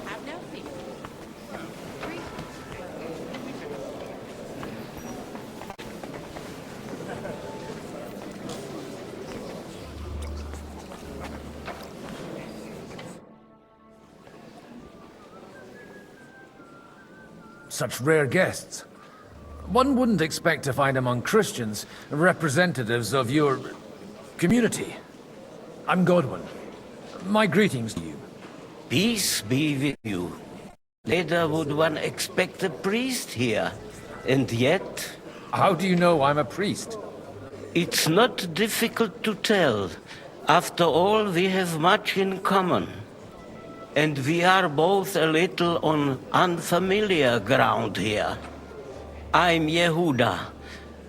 Have no fear. Such rare guests. One wouldn't expect to find among Christians representatives of your community. I'm Godwin. My greetings to you. Peace be with you. Later would one expect a priest here, and yet... How do you know I'm a priest? It's not difficult to tell. After all, we have much in common. And we are both a little on unfamiliar ground here. I'm Yehuda,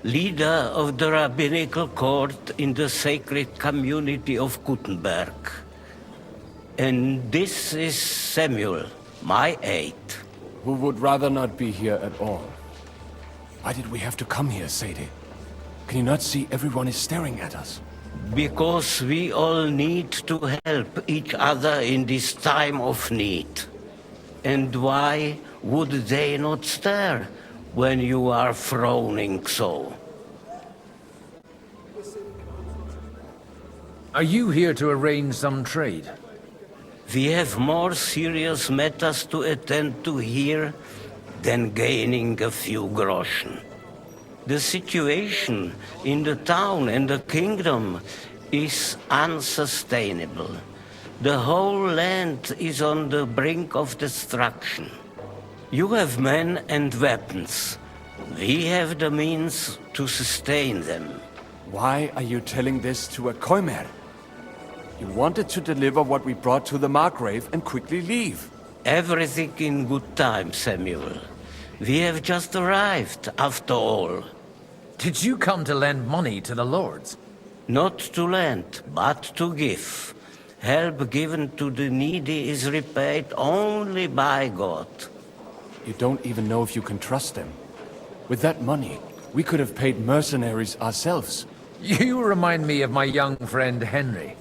leader of the rabbinical court in the sacred community of Gutenberg. And this is Samuel, my aide. Who would rather not be here at all. Why did we have to come here, Sadie? Can you not see everyone is staring at us? Because we all need to help each other in this time of need. And why would they not stare when you are frowning so? Are you here to arrange some trade? We have more serious matters to attend to here than gaining a few groschen. The situation in the town and the kingdom is unsustainable. The whole land is on the brink of destruction. You have men and weapons. We have the means to sustain them. Why are you telling this to a Koimer? You wanted to deliver what we brought to the Margrave and quickly leave. Everything in good time, Samuel. We have just arrived, after all. Did you come to lend money to the lords? Not to lend, but to give. Help given to the needy is repaid only by God. You don't even know if you can trust them. With that money, we could have paid mercenaries ourselves. You remind me of my young friend Henry.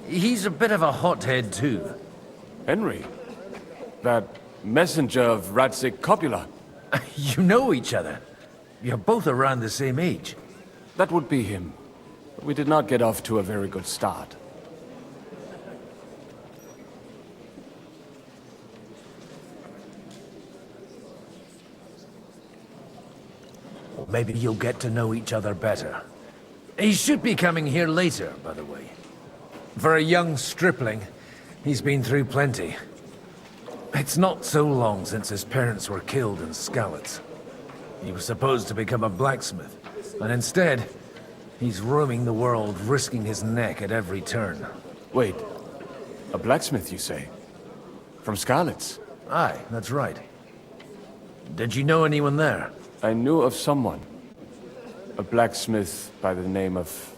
He's a bit of a hothead too. Henry? That messenger of Radzik Copula? You know each other. You're both around the same age. That would be him. But we did not get off to a very good start. Maybe you'll get to know each other better. He should be coming here later, by the way. For a young stripling, he's been through plenty. It's not so long since his parents were killed in Skalitz. He was supposed to become a blacksmith, and instead, he's roaming the world, risking his neck at every turn. Wait, a blacksmith, you say? From Skalitz? Aye, that's right. Did you know anyone there? I knew of someone. A blacksmith by the name of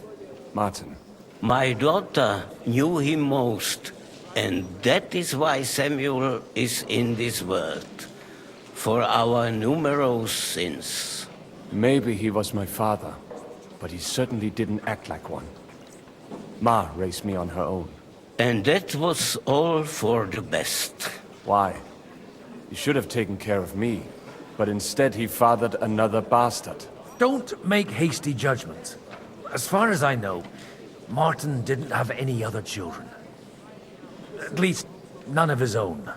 Martin. My daughter knew him most, and that is why Samuel is in this world. For our numerous sins. Maybe he was my father, but he certainly didn't act like one. Ma raised me on her own. And that was all for the best. Why? He should have taken care of me, but instead he fathered another bastard. Don't make hasty judgments. As far as I know, Martin didn't have any other children. At least, none of his own.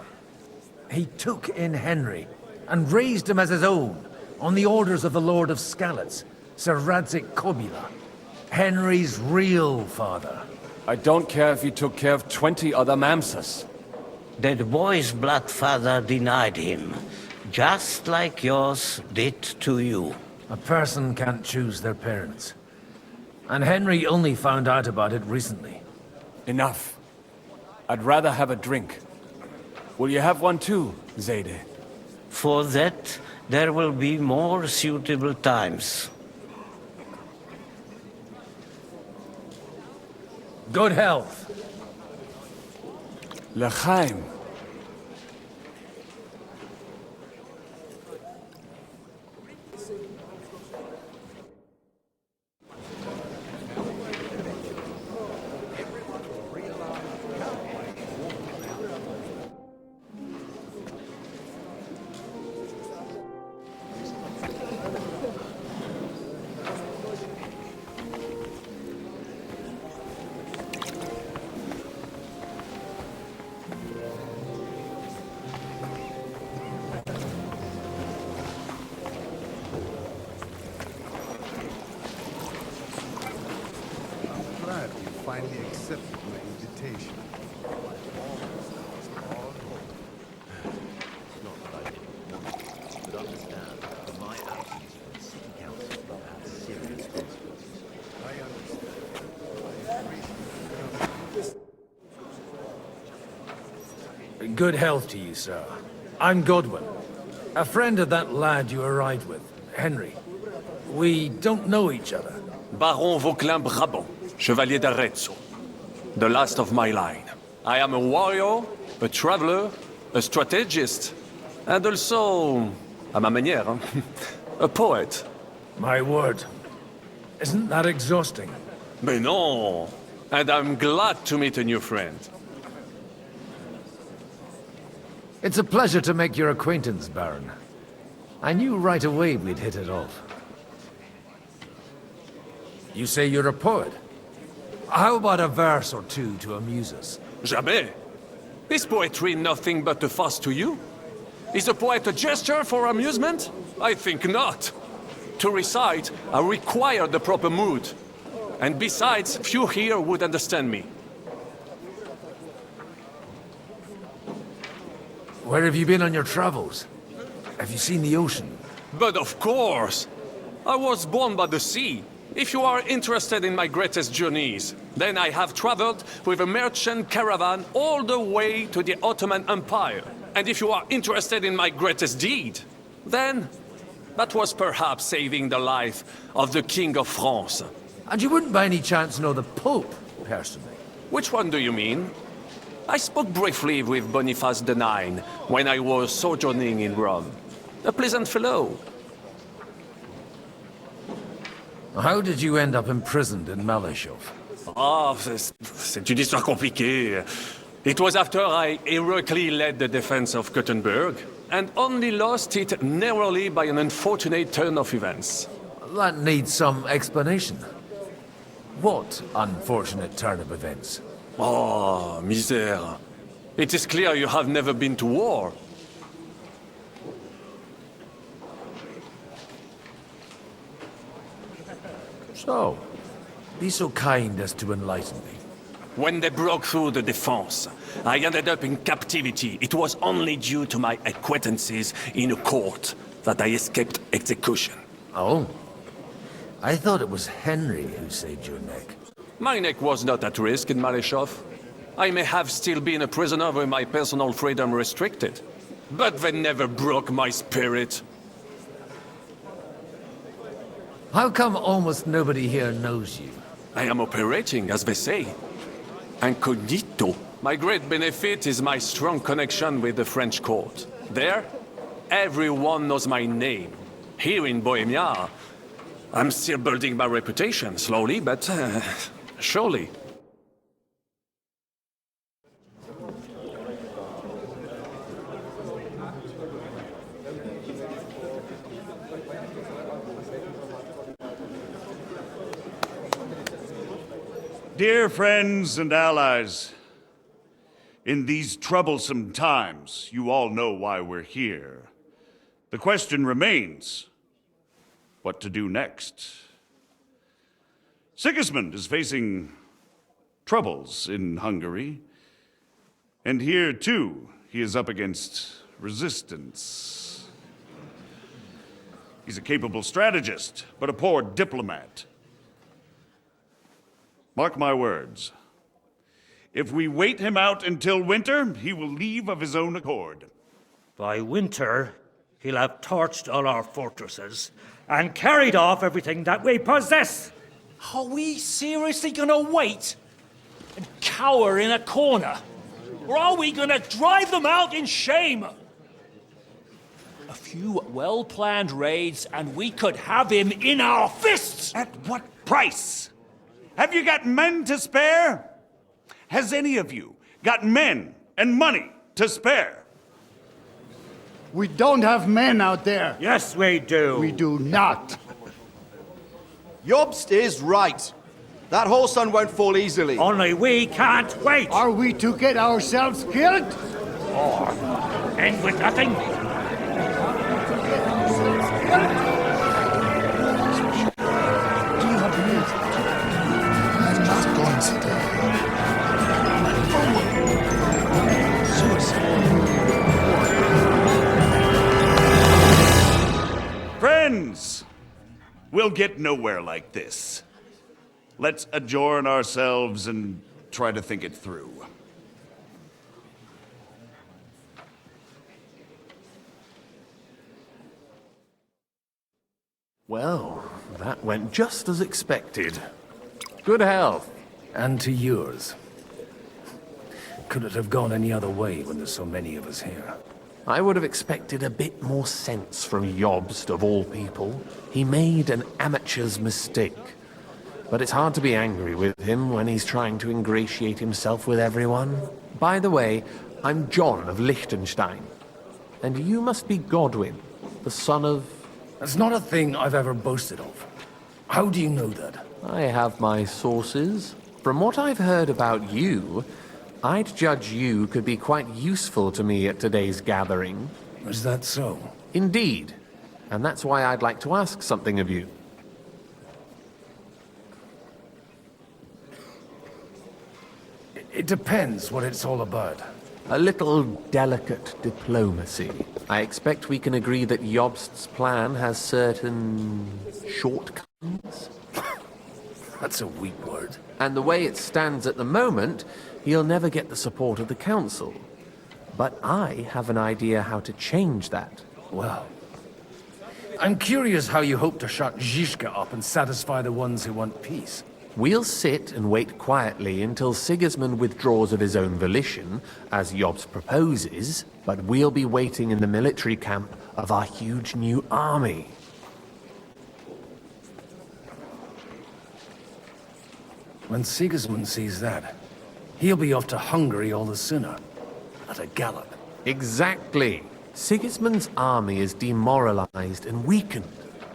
He took in Henry and raised him as his own on the orders of the Lord of Skalitz, Sir Radzik Kobila, Henry's real father. I don't care if he took care of 20 other Mamsas. That boy's blood father denied him, just like yours did to you. A person can't choose their parents. And Henry only found out about it recently. Enough. I'd rather have a drink. Will you have one too, Zayde? For that, there will be more suitable times. Good health. L'chaim. reputation. Not that I didn't want to, but understand that my absence from the city council will have serious consequences. I understand. Good health to you, sir. I'm Godwin. A friend of that lad you arrived with, Henry. We don't know each other. Baron Vauquelin Brabant, Chevalier d'Arezzo. The last of my line. I am a warrior, a traveler, a strategist, and also, à ma manière, a poet. My word. Isn't that exhausting? Mais non! And I'm glad to meet a new friend. It's a pleasure to make your acquaintance, Baron. I knew right away we'd hit it off. You say you're a poet? How about a verse or two to amuse us? Jamais. Is poetry nothing but a farce to you? Is a poet a gesture for amusement? I think not. To recite, I require the proper mood. And besides, few here would understand me. Where have you been on your travels? Have you seen the ocean? But of course! I was born by the sea. If you are interested in my greatest journeys, then I have traveled with a merchant caravan all the way to the Ottoman Empire. And if you are interested in my greatest deed, then that was perhaps saving the life of the King of France. And you wouldn't by any chance know the Pope, personally? Which one do you mean? I spoke briefly with Boniface IX when I was sojourning in Rome. A pleasant fellow. How did you end up imprisoned in Malashov? Ah, c'est une histoire compliquée. It was after I heroically led the defense of Gothenburg, and only lost it narrowly by an unfortunate turn of events. That needs some explanation. What unfortunate turn of events? Oh, misère. It is clear you have never been to war. So, be so kind as to enlighten me. When they broke through the defense, I ended up in captivity. It was only due to my acquaintances in a court that I escaped execution. Oh? I thought it was Henry who saved your neck. My neck was not at risk in Malashov. I may have still been a prisoner with my personal freedom restricted. But they never broke my spirit. How come almost nobody here knows you? I am operating, as they say. Incognito. My great benefit is my strong connection with the French court. There, everyone knows my name. Here in Bohemia, I'm still building my reputation, slowly, but surely. Dear friends and allies, in these troublesome times, you all know why we're here. The question remains, what to do next? Sigismund is facing troubles in Hungary, and here, too, he is up against resistance. He's a capable strategist, but a poor diplomat. Mark my words. If we wait him out until winter, he will leave of his own accord. By winter, he'll have torched all our fortresses and carried off everything that we possess. Are we seriously gonna wait and cower in a corner? Or are we gonna drive them out in shame? A few well-planned raids and we could have him in our fists! At what price? Have you got men to spare? Has any of you got men and money to spare? We don't have men out there. Yes, we do. We do not. Jobst is right. That whole sun won't fall easily. Only we can't wait. Are we to get ourselves killed? Or end with nothing. I'm not going to die. We'll get nowhere like this. Let's adjourn ourselves and try to think it through. Well, that went just as expected. Good health. And to yours. Could it have gone any other way when there's so many of us here? I would have expected a bit more sense from Jobst, of all people. He made an amateur's mistake. But it's hard to be angry with him when he's trying to ingratiate himself with everyone. By the way, I'm John of Liechtenstein. And you must be Godwin, the son of... That's not a thing I've ever boasted of. How do you know that? I have my sources. From what I've heard about you, I'd judge you could be quite useful to me at today's gathering. Is that so? Indeed. And that's why I'd like to ask something of you. It depends what it's all about. A little delicate diplomacy. I expect we can agree that Jobst's plan has certain shortcomings. That's a weak word. And the way it stands at the moment, he'll never get the support of the council. But I have an idea how to change that. Well, I'm curious how you hope to shut Zizka up and satisfy the ones who want peace. We'll sit and wait quietly until Sigismund withdraws of his own volition, as Jobst proposes, but we'll be waiting in the military camp of our huge new army. When Sigismund sees that, he'll be off to Hungary all the sooner. At a gallop. Exactly. Sigismund's army is demoralized and weakened.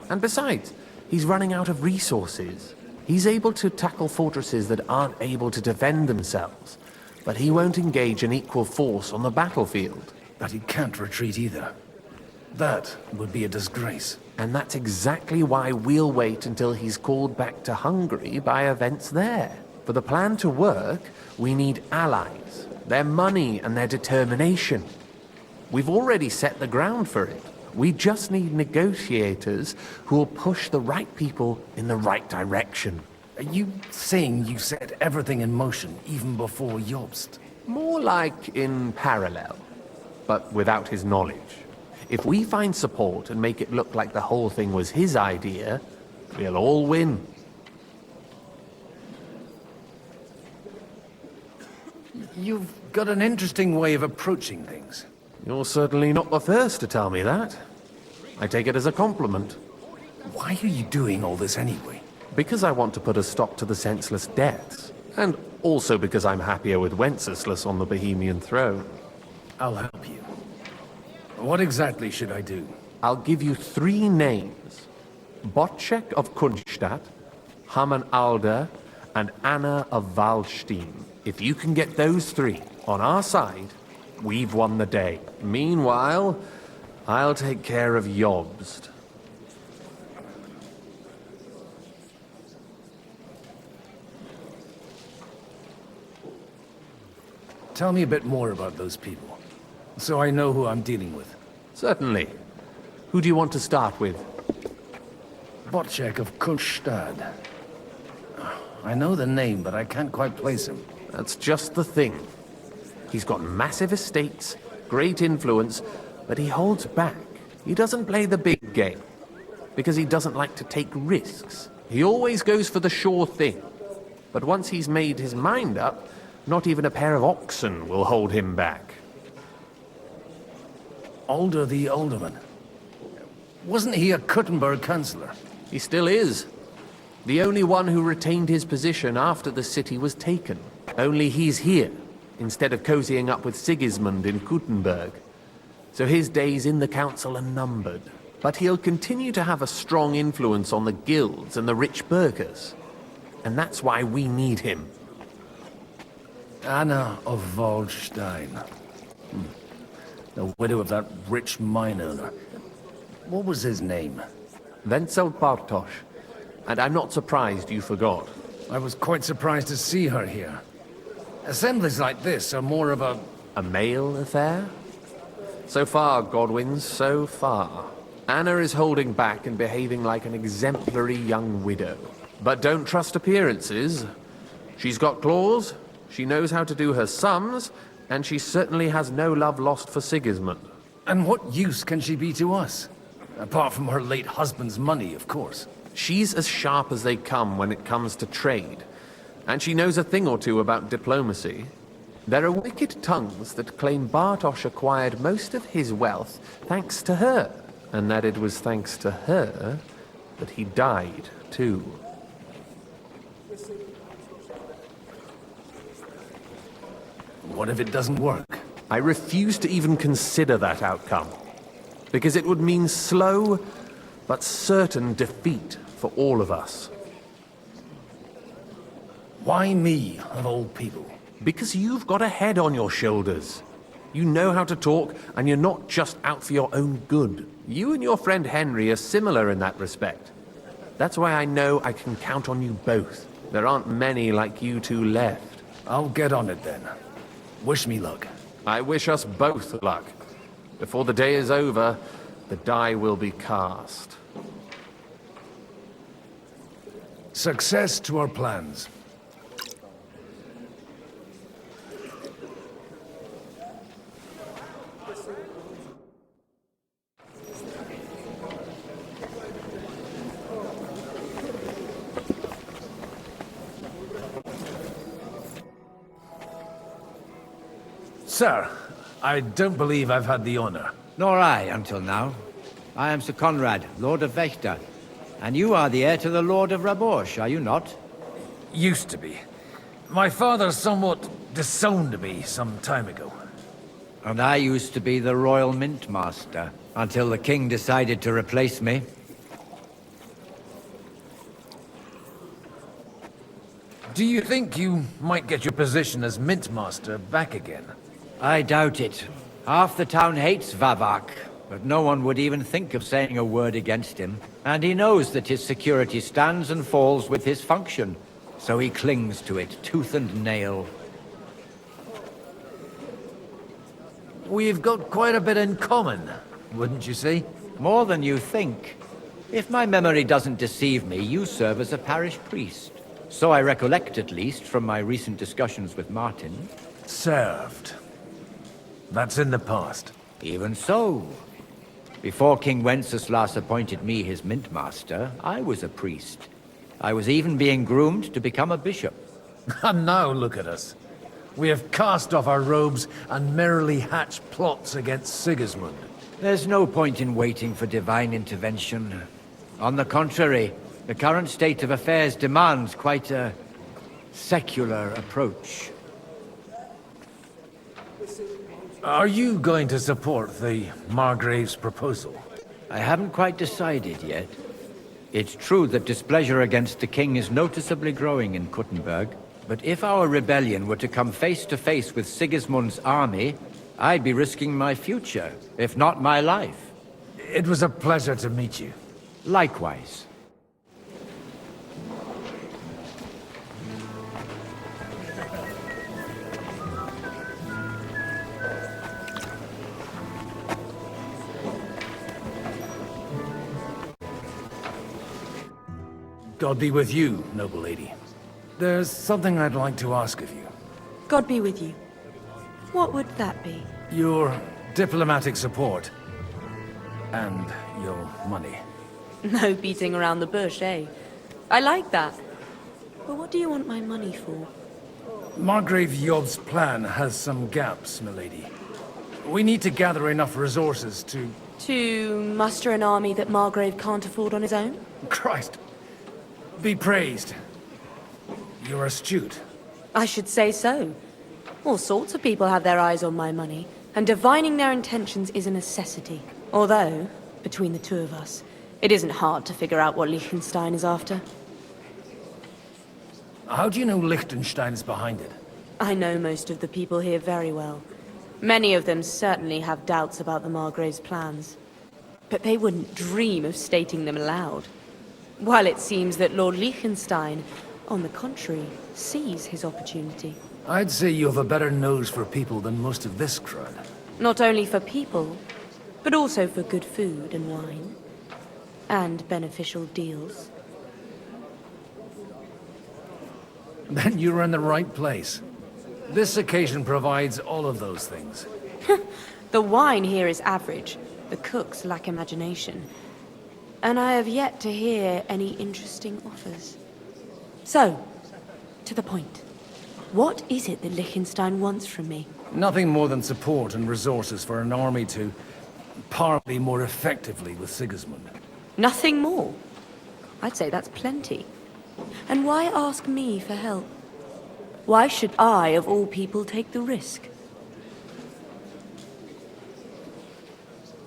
And besides, he's running out of resources. He's able to tackle fortresses that aren't able to defend themselves, but he won't engage an equal force on the battlefield. But he can't retreat either. That would be a disgrace. And that's exactly why we'll wait until he's called back to Hungary by events there. For the plan to work, we need allies, their money and their determination. We've already set the ground for it. We just need negotiators who will push the right people in the right direction. Are you saying you set everything in motion even before Jobst? More like in parallel, but without his knowledge. If we find support and make it look like the whole thing was his idea, we'll all win. You've got an interesting way of approaching things. You're certainly not the first to tell me that. I take it as a compliment. Why are you doing all this anyway? Because I want to put a stop to the senseless deaths. And also because I'm happier with Wenceslas on the Bohemian throne. I'll help you. What exactly should I do? I'll give you 3 names. Botchek of Kunstadt, Haman Alder, and Anna of Waldstein. If you can get those 3 on our side, we've won the day. Meanwhile, I'll take care of Jobst. Tell me a bit more about those people, so I know who I'm dealing with. Certainly. Who do you want to start with? Botchek of Kunstadt. I know the name, but I can't quite place him. That's just the thing. He's got massive estates, great influence, but he holds back. He doesn't play the big game, because he doesn't like to take risks. He always goes for the sure thing. But once he's made his mind up, not even a pair of oxen will hold him back. Alder the Alderman. Wasn't he a Kuttenberg councillor? He still is. The only one who retained his position after the city was taken. Only he's here, instead of cozying up with Sigismund in Kuttenberg. So his days in the council are numbered. But he'll continue to have a strong influence on the guilds and the rich burghers. And that's why we need him. Anna of Waldstein. The widow of that rich mine owner. What was his name? Wenzel Bartosz. And I'm not surprised you forgot. I was quite surprised to see her here. Assemblies like this are more of a... A male affair? So far, Godwin, so far. Anna is holding back and behaving like an exemplary young widow. But don't trust appearances. She's got claws, she knows how to do her sums, and she certainly has no love lost for Sigismund. And what use can she be to us? Apart from her late husband's money, of course. She's as sharp as they come when it comes to trade. And she knows a thing or two about diplomacy. There are wicked tongues that claim Bartosz acquired most of his wealth thanks to her, and that it was thanks to her that he died, too. What if it doesn't work? I refuse to even consider that outcome, because it would mean slow but certain defeat for all of us. Why me, of all people? Because you've got a head on your shoulders. You know how to talk, and you're not just out for your own good. You and your friend Henry are similar in that respect. That's why I know I can count on you both. There aren't many like you two left. I'll get on it then. Wish me luck. I wish us both luck. Before the day is over, the die will be cast. Success to our plans. Sir, I don't believe I've had the honor. Nor I, until now. I am Sir Conrad, Lord of Wächter. And you are the heir to the Lord of Rabosh, are you not? Used to be. My father somewhat disowned me some time ago. And I used to be the Royal Mint Master, until the King decided to replace me. Do you think you might get your position as Mint Master back again? I doubt it. Half the town hates Vavak, but no one would even think of saying a word against him. And he knows that his security stands and falls with his function, so he clings to it tooth and nail. We've got quite a bit in common, wouldn't you say? More than you think. If my memory doesn't deceive me, you serve as a parish priest. So I recollect, at least, from my recent discussions with Martin. Served. That's in the past. Even so. Before King Wenceslas appointed me his mint master, I was a priest. I was even being groomed to become a bishop. And now look at us. We have cast off our robes and merrily hatched plots against Sigismund. There's no point in waiting for divine intervention. On the contrary, the current state of affairs demands quite a secular approach. Are you going to support the Margrave's proposal? I haven't quite decided yet. It's true that displeasure against the king is noticeably growing in Kuttenberg, but if our rebellion were to come face to face with Sigismund's army, I'd be risking my future, if not my life. It was a pleasure to meet you. Likewise. God be with you, noble lady. There's something I'd like to ask of you. God be with you. What would that be? Your diplomatic support. And your money. No beating around the bush, eh? I like that. But what do you want my money for? Margrave Yob's plan has some gaps, milady. We need to gather enough resources to... To muster an army that Margrave can't afford on his own? Christ. Be praised. You're astute. I should say so. All sorts of people have their eyes on my money, and divining their intentions is a necessity. Although, between the two of us, it isn't hard to figure out what Liechtenstein is after. How do you know Liechtenstein's behind it? I know most of the people here very well. Many of them certainly have doubts about the Margrave's plans. But they wouldn't dream of stating them aloud. While it seems that Lord Liechtenstein, on the contrary, sees his opportunity. I'd say you have a better nose for people than most of this crowd. Not only for people, but also for good food and wine, and beneficial deals. Then you're in the right place. This occasion provides all of those things. The wine here is average. The cooks lack imagination. And I have yet to hear any interesting offers. So, to the point. What is it that Liechtenstein wants from me? Nothing more than support and resources for an army to parley more effectively with Sigismund. Nothing more? I'd say that's plenty. And why ask me for help? Why should I, of all people, take the risk?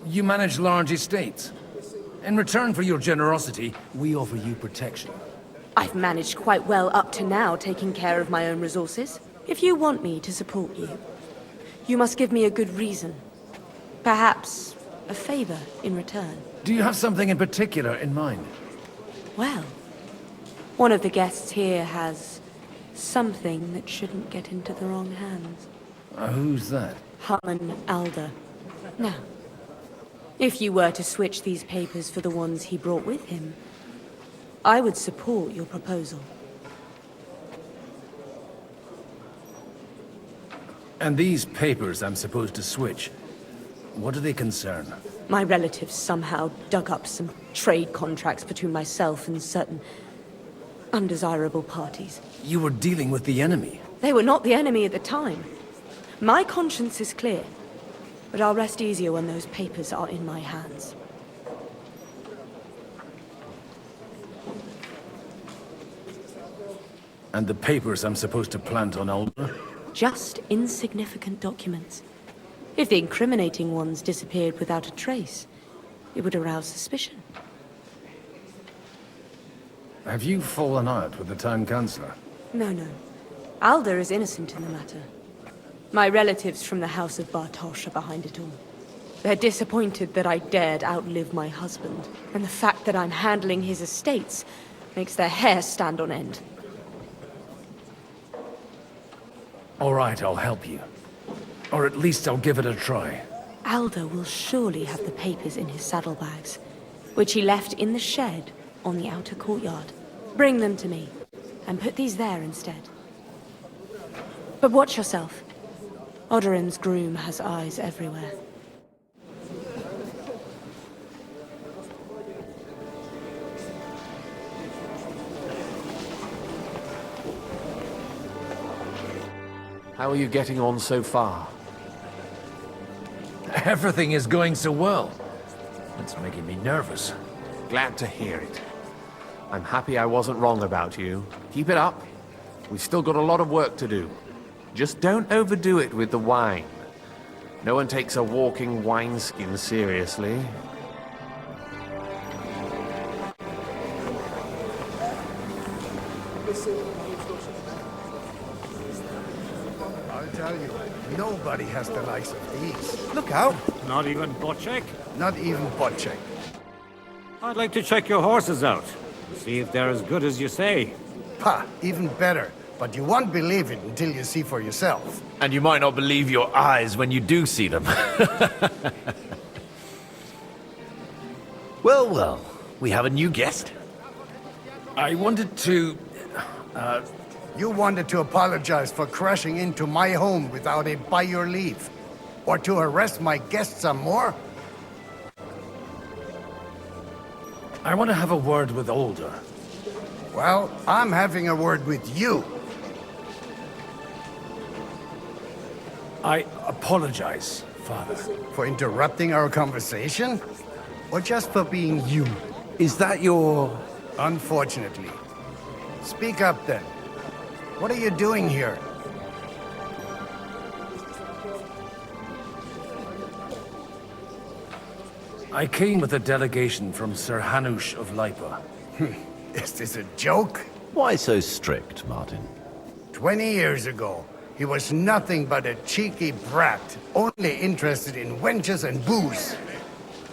You manage large estates. In return for your generosity, we offer you protection. I've managed quite well up to now, taking care of my own resources. If you want me to support you, you must give me a good reason. Perhaps a favor in return. Do you have something in particular in mind? Well, one of the guests here has something that shouldn't get into the wrong hands. Who's that? Harman Alder. Now, if you were to switch these papers for the ones he brought with him, I would support your proposal. And these papers I'm supposed to switch, what do they concern? My relatives somehow dug up some trade contracts between myself and certain undesirable parties. You were dealing with the enemy. They were not the enemy at the time. My conscience is clear, but I'll rest easier when those papers are in my hands. And the papers I'm supposed to plant on Alder? Just insignificant documents. If the incriminating ones disappeared without a trace, it would arouse suspicion. Have you fallen out with the town councillor? No. Alder is innocent in the matter. My relatives from the House of Bartosz are behind it all. They're disappointed that I dared outlive my husband, and the fact that I'm handling his estates makes their hair stand on end. All right, I'll help you. Or at least I'll give it a try. Alder will surely have the papers in his saddlebags, which he left in the shed on the outer courtyard. Bring them to me, and put these there instead. But watch yourself. Odorin's groom has eyes everywhere. How are you getting on so far? Everything is going so well. It's making me nervous. Glad to hear it. I'm happy I wasn't wrong about you. Keep it up. We've still got a lot of work to do. Just don't overdo it with the wine. No one takes a walking wineskin seriously. I'll tell you, nobody has the likes of these. Look out! Not even Bocek? Not even Bocek. I'd like to check your horses out. See if they're as good as you say. Ha! Even better. But you won't believe it until you see for yourself. And you might not believe your eyes when you do see them. Well, we have a new guest. I wanted to... You wanted to apologize for crashing into my home without it by your leave. Or to harass my guests some more? I want to have a word with Alder. Well, I'm having a word with you. I apologize, Father. For interrupting our conversation? Or just for being you? Is that your... Unfortunately. Speak up then. What are you doing here? I came with a delegation from Sir Hanush of Lipa. Is this a joke? Why so strict, Martin? 20 years ago, he was nothing but a cheeky brat, only interested in wenches and booze.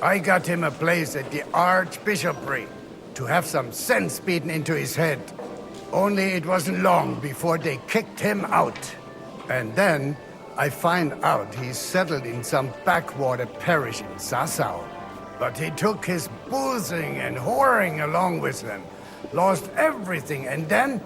I got him a place at the Archbishopric to have some sense beaten into his head. Only it wasn't long before they kicked him out. And then I find out he's settled in some backwater parish in Sassau. But he took his boozing and whoring along with him, lost everything, and then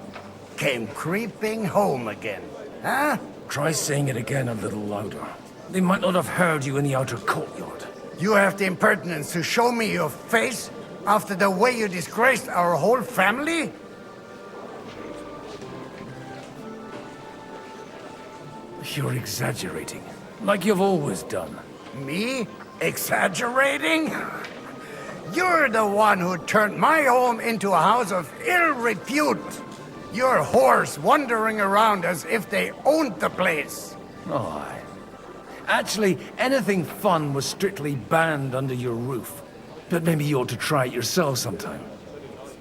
came creeping home again. Huh? Try saying it again a little louder. They might not have heard you in the outer courtyard. You have the impertinence to show me your face after the way you disgraced our whole family? You're exaggerating, like you've always done. Me? Exaggerating? You're the one who turned my home into a house of ill repute. Your whores wandering around as if they owned the place. Oh, aye. Actually, anything fun was strictly banned under your roof. But maybe you ought to try it yourself sometime.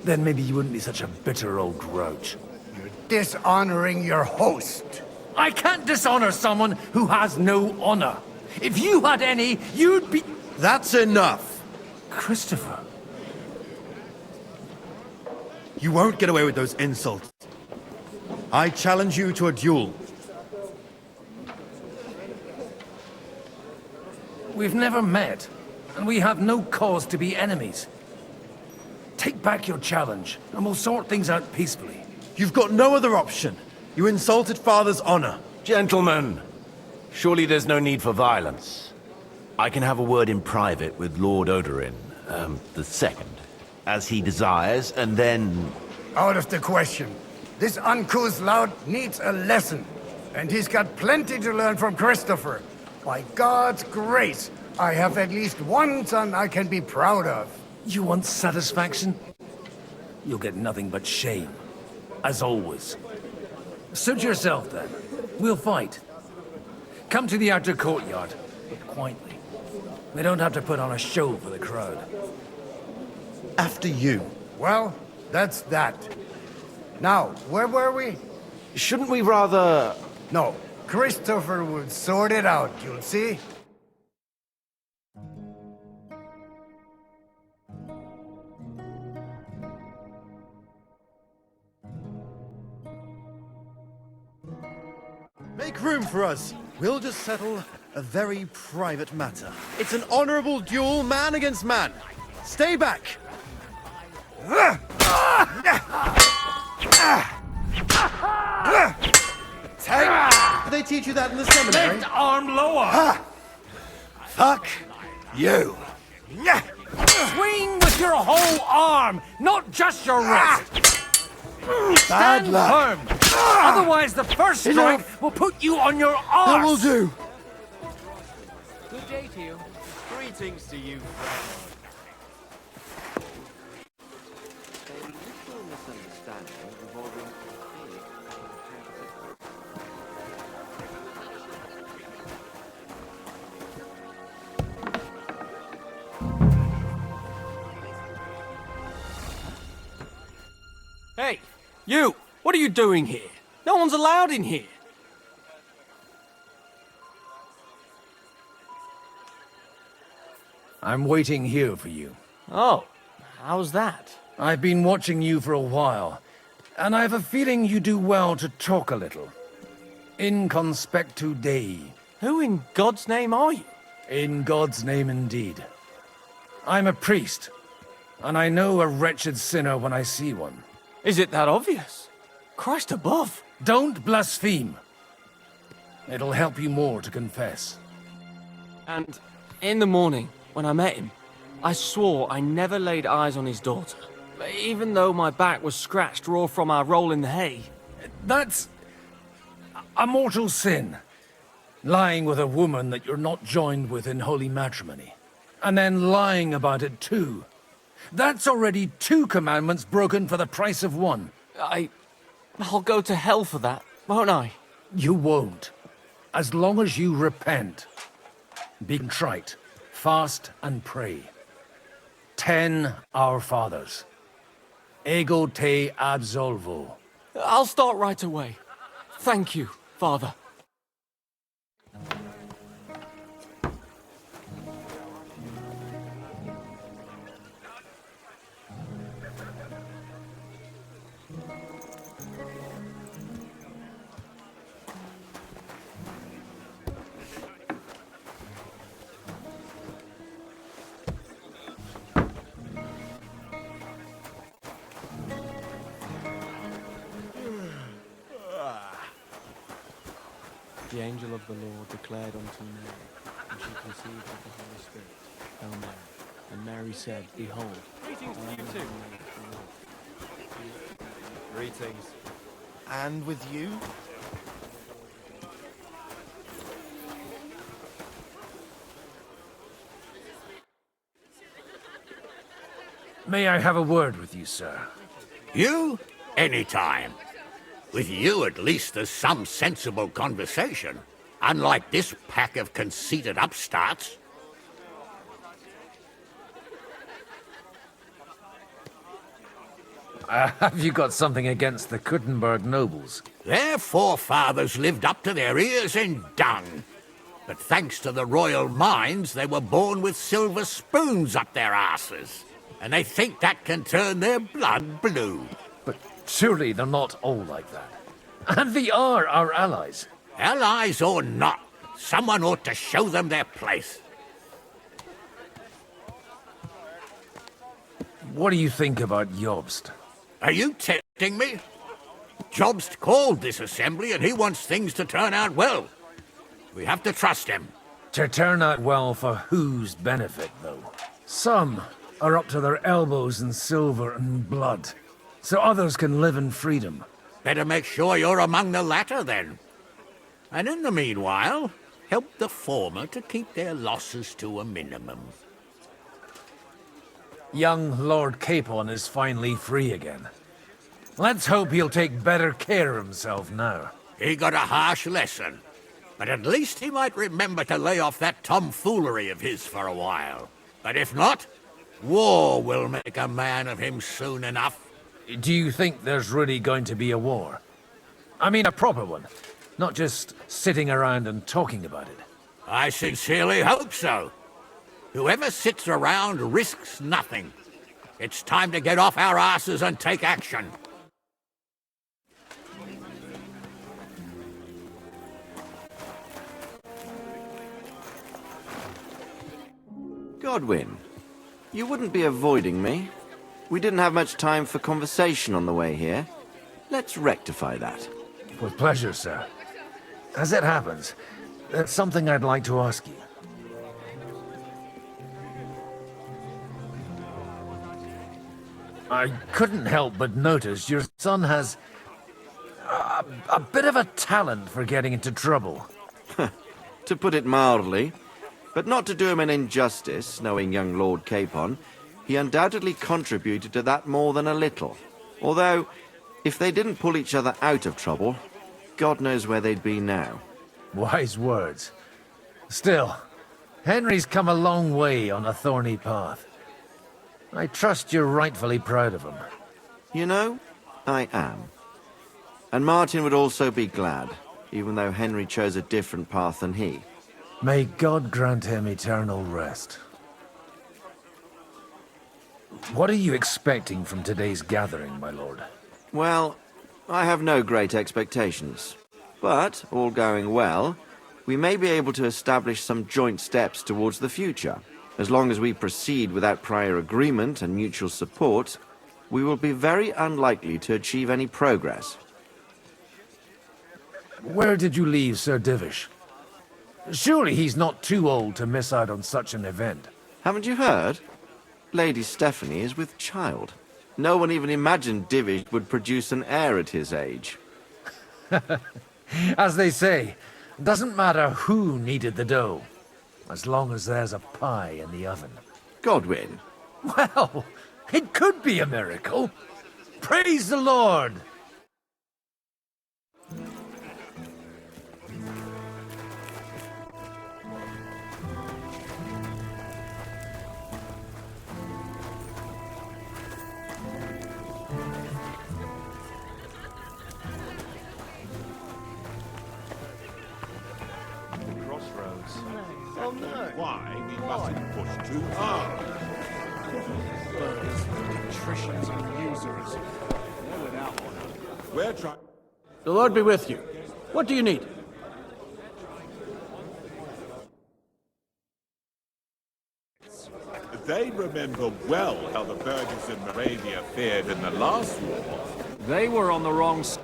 Then maybe you wouldn't be such a bitter old grouch. You're dishonoring your host. I can't dishonor someone who has no honor. If you had any, you'd be... That's enough. Christopher. You won't get away with those insults. I challenge you to a duel. We've never met, and we have no cause to be enemies. Take back your challenge, and we'll sort things out peacefully. You've got no other option. You insulted Father's honor. Gentlemen, surely there's no need for violence. I can have a word in private with Lord Odorin, the second, as he desires, and then... Out of the question. This uncouth lout needs a lesson, and he's got plenty to learn from Christopher. By God's grace, I have at least one son I can be proud of. You want satisfaction? You'll get nothing but shame, as always. Suit yourself, then. We'll fight. Come to the outer courtyard, but quietly. We don't have to put on a show for the crowd. After you. Well, that's that. Now, where were we? Shouldn't we rather... No, Christopher will sort it out, you'll see. Make room for us. We'll just settle a very private matter. It's an honorable duel, man against man. Stay back. Did they teach you that in the seminary? Left arm lower! Fuck you. Swing with your whole arm, not just your wrist! Stand firm! Otherwise the first strike will put you on your arse! That will do. Good day to you. Greetings to you, friend. Hey, you! What are you doing here? No one's allowed in here. I'm waiting here for you. Oh, how's that? I've been watching you for a while, and I have a feeling you do well to talk a little. In conspectu Dei. Who in God's name are you? In God's name indeed. I'm a priest, and I know a wretched sinner when I see one. Is it that obvious? Christ above. Don't blaspheme. It'll help you more to confess. And in the morning, when I met him, I swore I never laid eyes on his daughter. Even though my back was scratched raw from our roll in the hay. That's a mortal sin. Lying with a woman that you're not joined with in holy matrimony. And then lying about it too. That's already 2 commandments broken for the price of 1. I'll go to hell for that, won't I? You won't. As long as you repent. Be contrite, fast and pray. 10 Our Fathers. Ego te absolvo. I'll start right away. Thank you, Father. The angel of the Lord declared unto Mary, and she conceived of the Holy Spirit. Hail Mary. And Mary said, Behold, Greetings I to am you the too. maid of the Lord. Greetings. And with you? May I have a word with you, sir? You? Anytime. With you, at least, there's some sensible conversation. Unlike this pack of conceited upstarts. Have you got something against the Kuttenberg nobles? Their forefathers lived up to their ears in dung. But thanks to the royal mines, they were born with silver spoons up their asses. And they think that can turn their blood blue. But surely they're not all like that. And they are our allies. Allies or not, someone ought to show them their place. What do you think about Jobst? Are you testing me? Jobst called this assembly and he wants things to turn out well. We have to trust him. To turn out well for whose benefit, though? Some are up to their elbows in silver and blood, so others can live in freedom. Better make sure you're among the latter, then. And in the meanwhile, help the former to keep their losses to a minimum. Young Lord Capon is finally free again. Let's hope he'll take better care of himself now. He got a harsh lesson, but at least he might remember to lay off that tomfoolery of his for a while. But if not, war will make a man of him soon enough. Do you think there's really going to be a war? I mean a proper one, not just sitting around and talking about it. I sincerely hope so. Whoever sits around risks nothing. It's time to get off our asses and take action. Godwin, you wouldn't be avoiding me. We didn't have much time for conversation on the way here. Let's rectify that. With pleasure, sir. As it happens, there's something I'd like to ask you. I couldn't help but notice your son has a bit of a talent for getting into trouble. To put it mildly, but not to do him an injustice, knowing young Lord Capon, he undoubtedly contributed to that more than a little. Although, if they didn't pull each other out of trouble, God knows where they'd be now. Wise words. Still, Henry's come a long way on a thorny path. I trust you're rightfully proud of him. You know, I am. And Martin would also be glad, even though Henry chose a different path than he. May God grant him eternal rest. What are you expecting from today's gathering, my lord? Well, I have no great expectations. But, all going well, we may be able to establish some joint steps towards the future. As long as we proceed without prior agreement and mutual support, we will be very unlikely to achieve any progress. Where did you leave Sir Divish? Surely he's not too old to miss out on such an event. Haven't you heard? Lady Stephanie is with child. No one even imagined Divish would produce an heir at his age. As they say, doesn't matter who kneaded the dough, as long as there's a pie in the oven. Godwin. Well, it could be a miracle. Praise the Lord! Crossroads. Oh no. Why we mustn't push too hard. Patricians and usurers. We're trying. The Lord be with you. What do you need? They remember well how the burghers in Moravia fared in the last war. They were on the wrong side.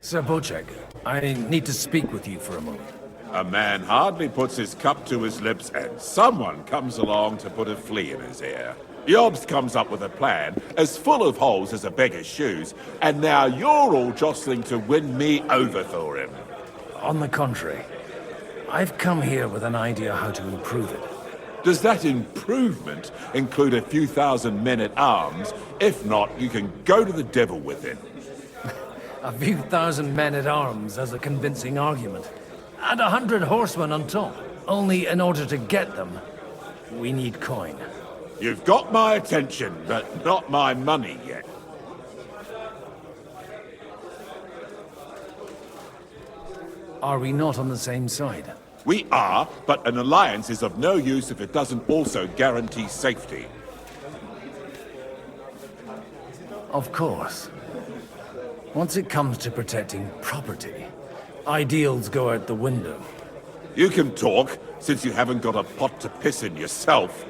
Sir Bocek, I need to speak with you for a moment. A man hardly puts his cup to his lips and someone comes along to put a flea in his ear. Yobs comes up with a plan as full of holes as a beggar's shoes, and now you're all jostling to win me over for him. On the contrary, I've come here with an idea how to improve it. Does that improvement include a few thousand men-at-arms? If not, you can go to the devil with it. A few thousand men-at-arms as a convincing argument. And 100 horsemen on top. Only in order to get them, we need coin. You've got my attention, but not my money yet. Are we not on the same side? We are, but an alliance is of no use if it doesn't also guarantee safety. Of course. Once it comes to protecting property, ideals go out the window. You can talk, since you haven't got a pot to piss in yourself.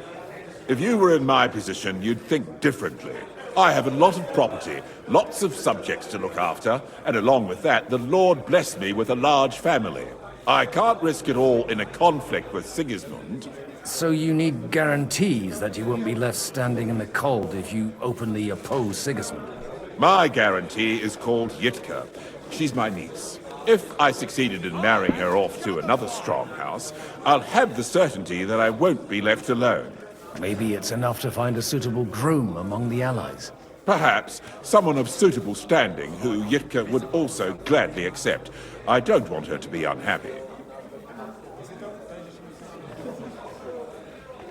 If you were in my position, you'd think differently. I have a lot of property, lots of subjects to look after, and along with that, the Lord blessed me with a large family. I can't risk it all in a conflict with Sigismund. So you need guarantees that you won't be left standing in the cold if you openly oppose Sigismund? My guarantee is called Yitka. She's my niece. If I succeeded in marrying her off to another strong house, I'll have the certainty that I won't be left alone. Maybe it's enough to find a suitable groom among the allies. Perhaps someone of suitable standing who Yitka would also gladly accept. I don't want her to be unhappy.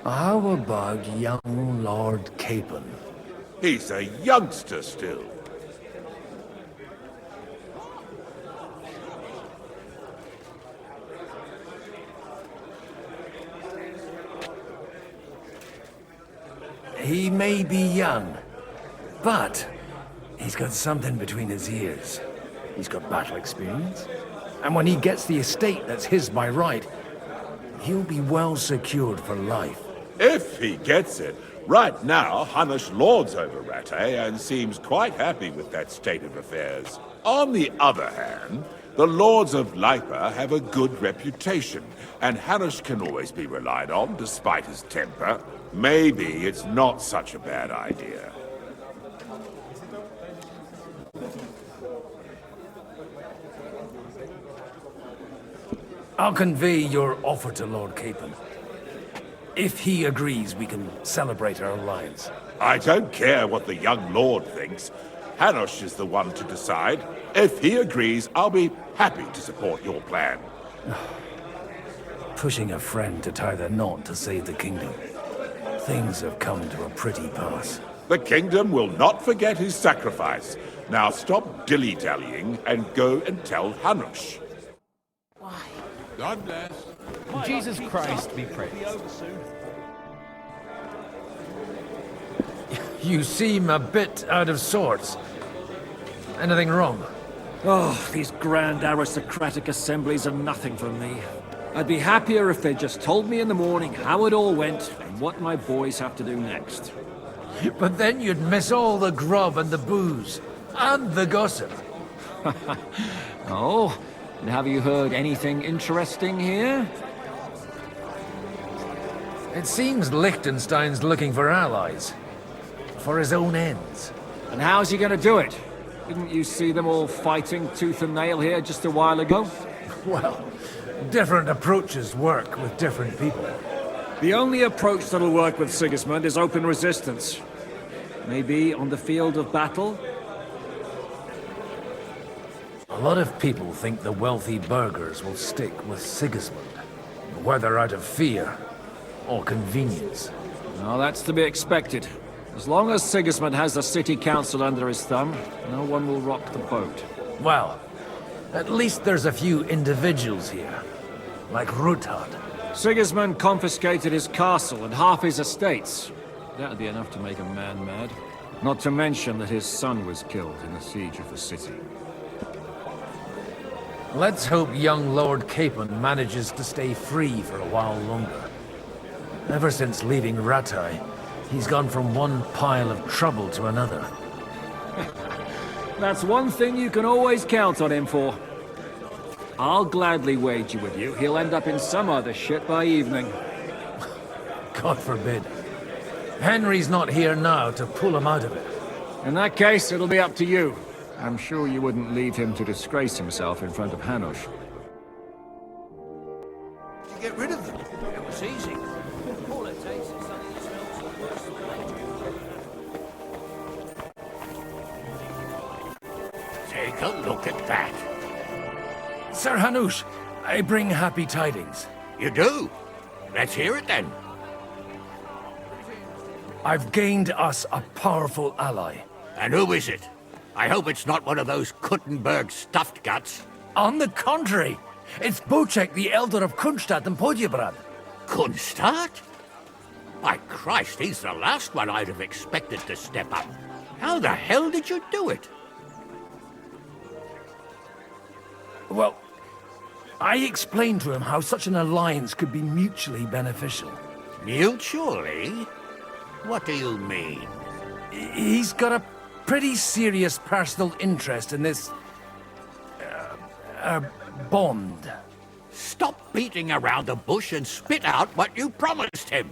How about young Lord Capon? He's a youngster still. He may be young, but he's got something between his ears. He's got battle experience, and when he gets the estate that's his by right, he'll be well secured for life. If he gets it. Right now, Hanush lords over Rattay and seems quite happy with that state of affairs. On the other hand, the lords of Lipa have a good reputation, and Hanush can always be relied on despite his temper. Maybe it's not such a bad idea. I'll convey your offer to Lord Capon. If he agrees, we can celebrate our alliance. I don't care what the young lord thinks. Hanush is the one to decide. If he agrees, I'll be happy to support your plan. Pushing a friend to tie the knot to save the kingdom. Things have come to a pretty pass. The kingdom will not forget his sacrifice. Now stop dilly-dallying and go and tell Hanush. God bless. Jesus Christ be praised. You seem a bit out of sorts. Anything wrong? Oh, these grand aristocratic assemblies are nothing for me. I'd be happier if they just told me in the morning how it all went and what my boys have to do next. But then you'd miss all the grub and the booze, and the gossip. Oh, and have you heard anything interesting here? It seems Liechtenstein's looking for allies. For his own ends. And how's he gonna do it? Didn't you see them all fighting tooth and nail here just a while ago? Well, different approaches work with different people. The only approach that'll work with Sigismund is open resistance. Maybe on the field of battle? A lot of people think the wealthy burghers will stick with Sigismund, whether out of fear or convenience. Well, that's to be expected. As long as Sigismund has the city council under his thumb, no one will rock the boat. Well, at least there's a few individuals here, like Ruthard. Sigismund confiscated his castle and half his estates. That'd be enough to make a man mad. Not to mention that his son was killed in the siege of the city. Let's hope young Lord Capon manages to stay free for a while longer. Ever since leaving Rattay, he's gone from one pile of trouble to another. That's one thing you can always count on him for. I'll gladly wager with you he'll end up in some other shit by evening. God forbid. Henry's not here now to pull him out of it. In that case, it'll be up to you. I'm sure you wouldn't leave him to disgrace himself in front of Hanush. You get rid of them. It was easy. All it takes is something that smells like worse than plenty. Take a look at that. Sir Hanush, I bring happy tidings. You do? Let's hear it then. I've gained us a powerful ally. And who is it? I hope it's not one of those Kuttenberg stuffed guts. On the contrary, it's Bocek, the Elder of Kunstadt and Podjebrad. Kunstadt? By Christ, he's the last one I'd have expected to step up. How the hell did you do it? Well, I explained to him how such an alliance could be mutually beneficial. Mutually? What do you mean? He's got a pretty serious personal interest in this... bond. Stop beating around the bush and spit out what you promised him.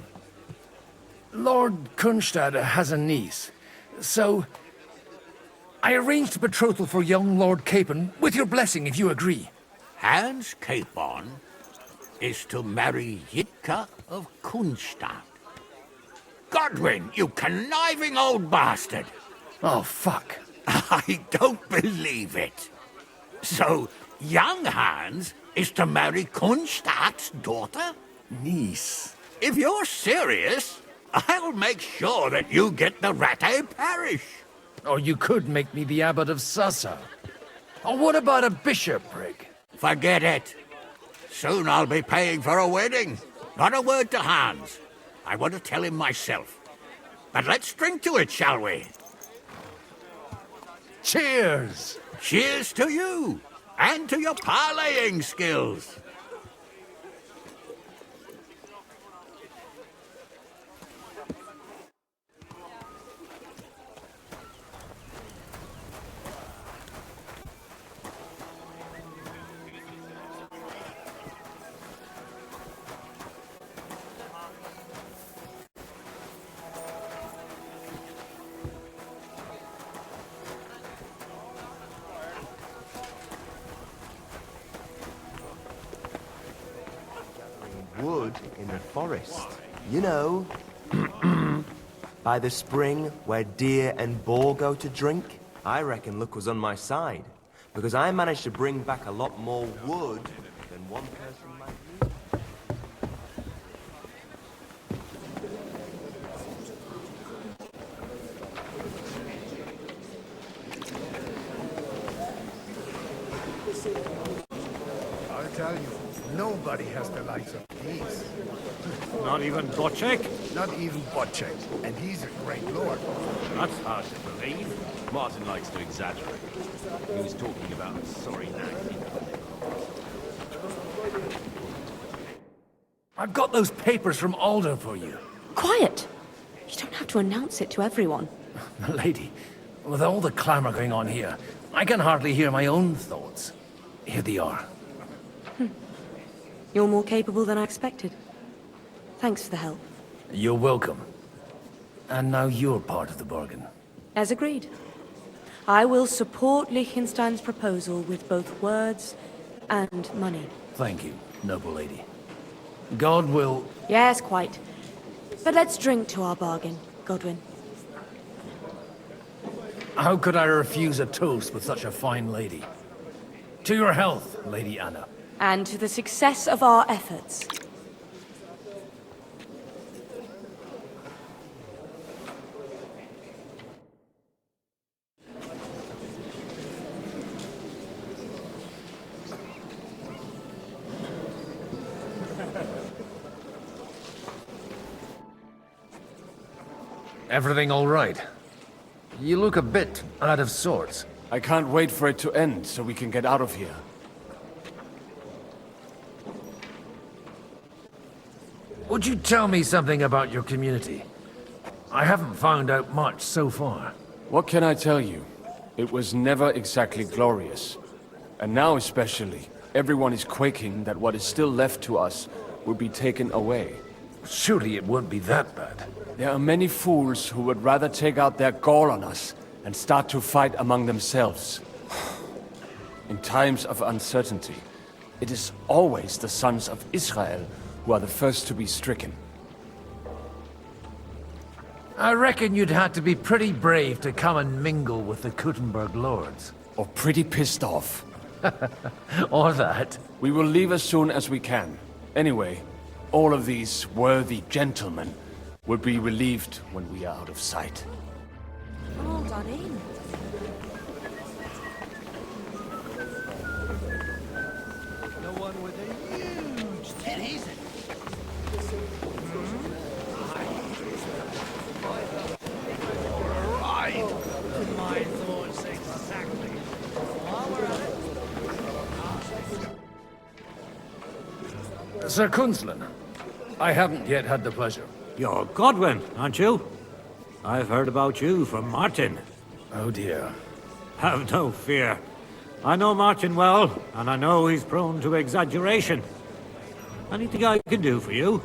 Lord Kunstad has a niece, so... I arranged a betrothal for young Lord Capon, with your blessing if you agree. Hans Capon is to marry Yitka of Kunstadt. Godwin, you conniving old bastard! Oh, fuck. I don't believe it. So, young Hans is to marry Kunstadt's daughter? Niece. If you're serious, I'll make sure that you get the Rattay parish. Or you could make me the abbot of Sassa. Or what about a bishopric? Forget it. Soon I'll be paying for a wedding. Not a word to Hans. I want to tell him myself. But let's drink to it, shall we? Cheers! Cheers to you, and to your parleying skills. Wood in the forest. You know, by the spring where deer and boar go to drink. I reckon luck was on my side, because I managed to bring back a lot more wood than one person might need. I'll tell you, nobody has the likes of these. Not even Bocek? Not even Bocek, and he's a great lord. That's hard to believe. Martin likes to exaggerate. He was talking about a sorry nag. I've got those papers from Alder for you. Quiet! You don't have to announce it to everyone. Lady, with all the clamor going on here, I can hardly hear my own thoughts. Here they are. You're more capable than I expected. Thanks for the help. You're welcome. And now you're part of the bargain. As agreed. I will support Liechtenstein's proposal with both words and money. Thank you, noble lady. God will... Yes, quite. But let's drink to our bargain, Godwin. How could I refuse a toast with such a fine lady? To your health, Lady Anna. And to the success of our efforts. Everything all right? You look a bit out of sorts. I can't wait for it to end so we can get out of here. Would you tell me something about your community? I haven't found out much so far. What can I tell you? It was never exactly glorious. And now especially, everyone is quaking that what is still left to us will be taken away. Surely it won't be that bad. There are many fools who would rather take out their gall on us and start to fight among themselves. In times of uncertainty, it is always the sons of Israel who are the first to be stricken. I reckon you'd have to be pretty brave to come and mingle with the Kuttenberg lords. Or pretty pissed off. Or that. We will leave as soon as we can. Anyway, all of these worthy gentlemen will be relieved when we are out of sight. Hold on in. No one with a huge titties. Right. My thoughts exactly. While we're at it. Sir Kunzlin, I haven't yet had the pleasure. You're Godwin, aren't you? I've heard about you from Martin. Oh dear. Have no fear. I know Martin well, and I know he's prone to exaggeration. Anything I can do for you?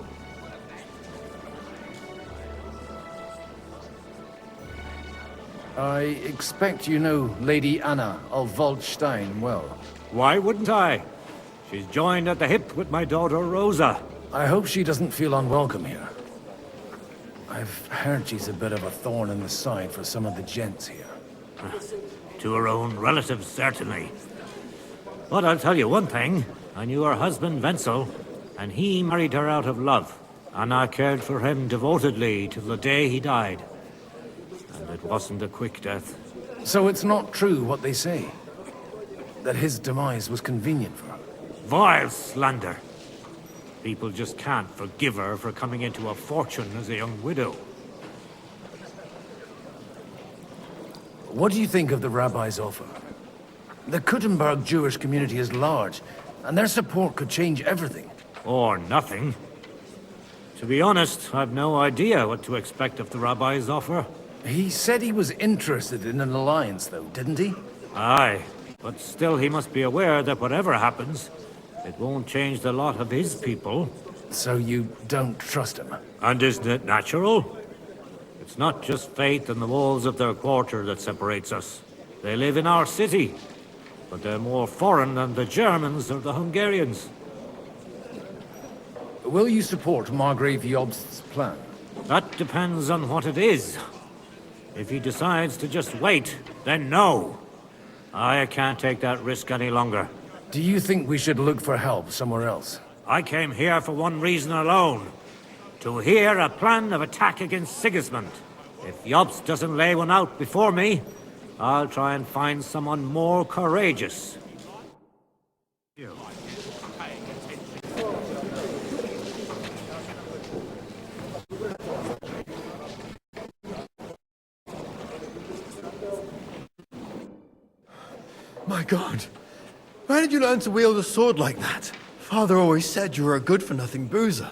I expect you know Lady Anna of Waldstein well. Why wouldn't I? She's joined at the hip with my daughter Rosa. I hope she doesn't feel unwelcome here. I've heard she's a bit of a thorn in the side for some of the gents here. To her own relatives, certainly. But I'll tell you one thing. I knew her husband, Wenzel, and he married her out of love. Anna cared for him devotedly till the day he died. And it wasn't a quick death. So it's not true what they say? That his demise was convenient for her? Vile slander. People just can't forgive her for coming into a fortune as a young widow. What do you think of the rabbi's offer? The Kuttenberg Jewish community is large, and their support could change everything. Or nothing. To be honest, I've no idea what to expect of the rabbi's offer. He said he was interested in an alliance, though, didn't he? Aye, but still he must be aware that whatever happens, it won't change the lot of his people. So you don't trust him? And isn't it natural? It's not just faith in the walls of their quarter that separates us. They live in our city, but they're more foreign than the Germans or the Hungarians. Will you support Margrave Jobst's plan? That depends on what it is. If he decides to just wait, then no. I can't take that risk any longer. Do you think we should look for help somewhere else? I came here for one reason alone. To hear a plan of attack against Sigismund. If Jobst doesn't lay one out before me, I'll try and find someone more courageous. My God. Where did you learn to wield a sword like that? Father always said you were a good-for-nothing boozer.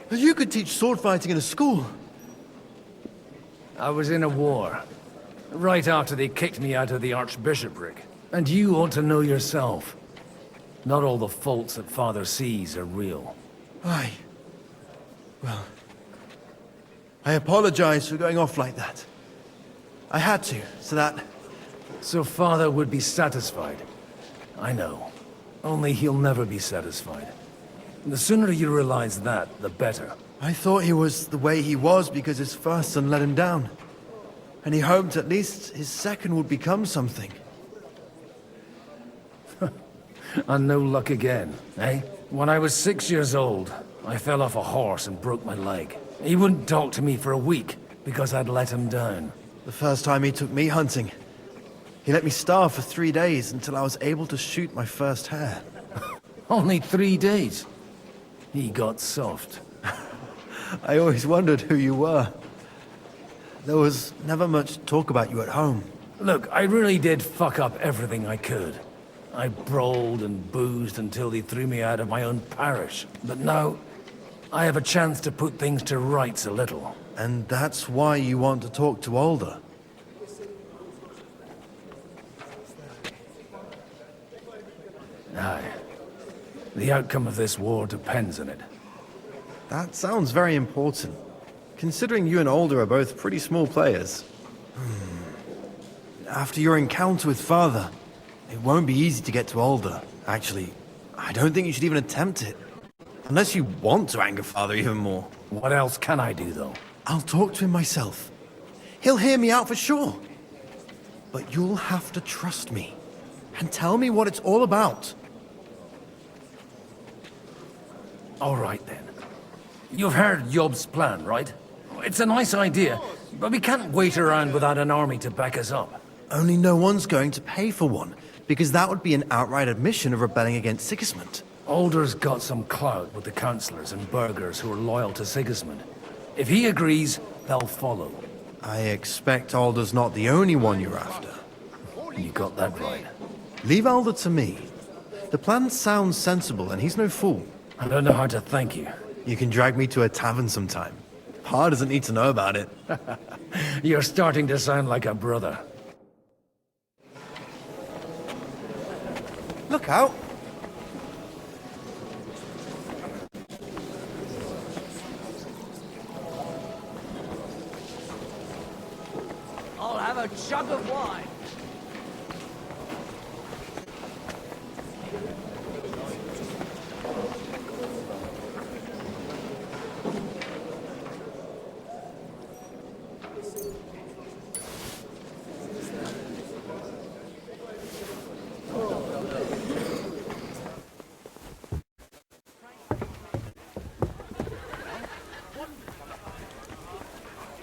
But you could teach sword fighting in a school. I was in a war. Right after they kicked me out of the archbishopric. And you ought to know yourself. Not all the faults that Father sees are real. Aye. Well, I apologize for going off like that. I had to, so that... So Father would be satisfied. I know. Only he'll never be satisfied. The sooner you realize that, the better. I thought he was the way he was because his first son let him down. And he hoped at least his second would become something. And no luck again, eh? When I was 6 years old, I fell off a horse and broke my leg. He wouldn't talk to me for a week because I'd let him down. The first time he took me hunting, he let me starve for 3 days until I was able to shoot my first hare. Only 3 days? He got soft. I always wondered who you were. There was never much talk about you at home. Look, I really did fuck up everything I could. I brawled and boozed until they threw me out of my own parish. But now, I have a chance to put things to rights a little. And that's why you want to talk to Alder? Aye. The outcome of this war depends on it. That sounds very important, considering you and Alder are both pretty small players. After your encounter with Father, it won't be easy to get to Alder. Actually, I don't think you should even attempt it. Unless you want to anger Father even more. What else can I do, though? I'll talk to him myself. He'll hear me out for sure. But you'll have to trust me and tell me what it's all about. All right, then. You've heard Yob's plan, right? It's a nice idea, but we can't wait around without an army to back us up. Only no one's going to pay for one, because that would be an outright admission of rebelling against Sigismund. Alder's got some clout with the councillors and burghers who are loyal to Sigismund. If he agrees, they'll follow. I expect Alder's not the only one you're after. You got that right. Leave Alder to me. The plan sounds sensible, and he's no fool. I don't know how to thank you. You can drag me to a tavern sometime. Pa doesn't need to know about it. You're starting to sound like a brother. Look out! I'll have a jug of wine.